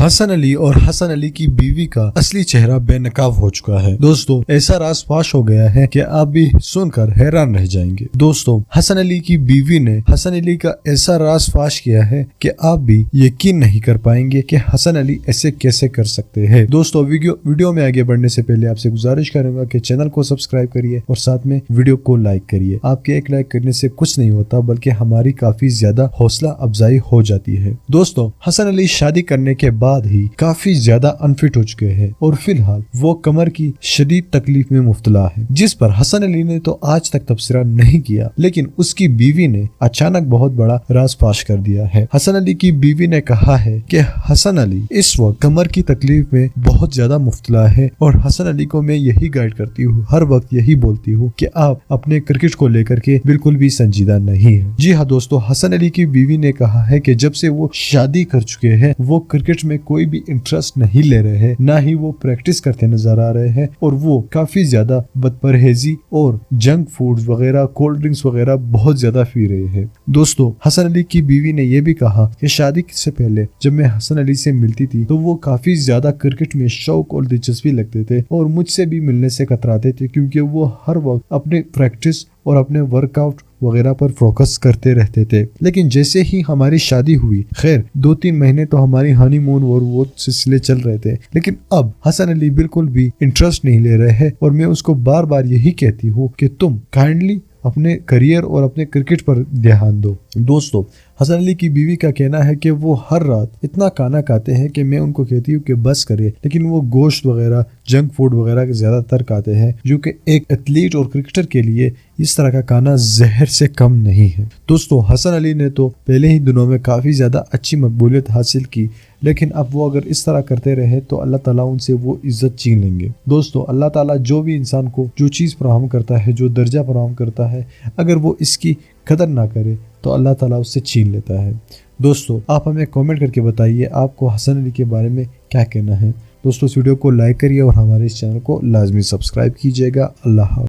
हसन अली और हसन अली की बीवी का असली चेहरा बेनकाब हो चुका है। दोस्तों, ऐसा राज फाश हो गया है कि आप भी सुनकर हैरान रह जाएंगे। दोस्तों, हसन अली की बीवी ने हसन अली का ऐसा राज फाश किया है कि आप भी यकीन नहीं कर पाएंगे कि हसन अली ऐसे कैसे कर सकते हैं। दोस्तों, वीडियो में आगे बढ़ने से पहले आपसे गुजारिश करूंगा कि चैनल को सब्सक्राइब करिए और साथ में वीडियो को लाइक करिए। आपके एक लाइक करने से कुछ नहीं होता, बल्कि हमारी काफी ज्यादा हौसला अफजाई हो जाती है। दोस्तों, हसन अली शादी करने के बाद ही काफी ज्यादा अनफिट हो चुके हैं और फिलहाल वो कमर की शदीद तकलीफ में मुब्तला है, जिस पर हसन अली ने तो आज तक तबसरा नहीं किया, लेकिन उसकी बीवी ने अचानक बहुत बड़ा राज फाश कर दिया है। हसन अली की बीवी ने कहा है कि हसन अली इस वक्त कमर की तकलीफ में बहुत ज्यादा मुब्तला है और हसन अली को मैं यही गाइड करती हूँ, हर वक्त यही बोलती हूँ कि आप अपने क्रिकेट को लेकर के बिल्कुल भी संजीदा नहीं है। जी हाँ दोस्तों, हसन अली की बीवी ने कहा है कि जब से वो शादी कर चुके हैं वो क्रिकेट में कोई भी इंटरेस्ट नहीं ले रहे हैं, ना ही वो प्रैक्टिस करते नजर आ रहे हैं और वो काफी ज्यादा बदपरहेजी और जंक फूड्स वगैरह, कोल्ड ड्रिंक्स वगैरह बहुत ज्यादा पी रहे हैं। दोस्तों, हसन अली की बीवी ने यह भी कहा कि शादी से पहले जब मैं हसन अली से मिलती थी तो वो काफी ज्यादा क्रिकेट में शौक और दिलचस्पी लगते थे और मुझसे भी मिलने से कतराते थे, क्योंकि वो हर वक्त अपने प्रैक्टिस और अपने वर्कआउट वगैरह पर फोकस करते रहते थे। लेकिन जैसे ही हमारी शादी हुई, खैर 2-3 महीने तो हमारी हनीमून और वो सिलसिले चल रहे थे, लेकिन अब हसन अली बिल्कुल भी इंटरेस्ट नहीं ले रहे हैं और मैं उसको बार बार यही कहती हूँ कि तुम काइंडली अपने करियर और अपने क्रिकेट पर ध्यान दो। दोस्तों, हसन अली की बीवी का कहना है कि वो हर रात इतना खाना खाते हैं कि मैं उनको कहती हूँ कि बस करे, लेकिन वो गोश्त वगैरह, जंक फूड वगैरह ज्यादातर खाते हैं, जो कि एक एथलीट और क्रिकेटर के लिए इस तरह का खाना जहर से कम नहीं है। दोस्तों, हसन अली ने तो पहले ही दिनों में काफी ज्यादा अच्छी मकबूलियत हासिल की, लेकिन अब वो अगर इस तरह करते रहे तो अल्लाह ताला उनसे वो इज्जत छीन लेंगे। दोस्तों, अल्लाह ताला जो भी इंसान को जो चीज़ फराहम करता है, जो दर्जा फराहम करता है, अगर वो इसकी कदर ना करे तो अल्लाह ताला उससे छीन लेता है। दोस्तों, आप हमें कमेंट करके बताइए आपको हसन अली के बारे में क्या कहना है। दोस्तों, इस वीडियो को लाइक करिए और हमारे इस चैनल को लाजमी सब्सक्राइब कीजिएगा। अल्लाह हाफ़िज़।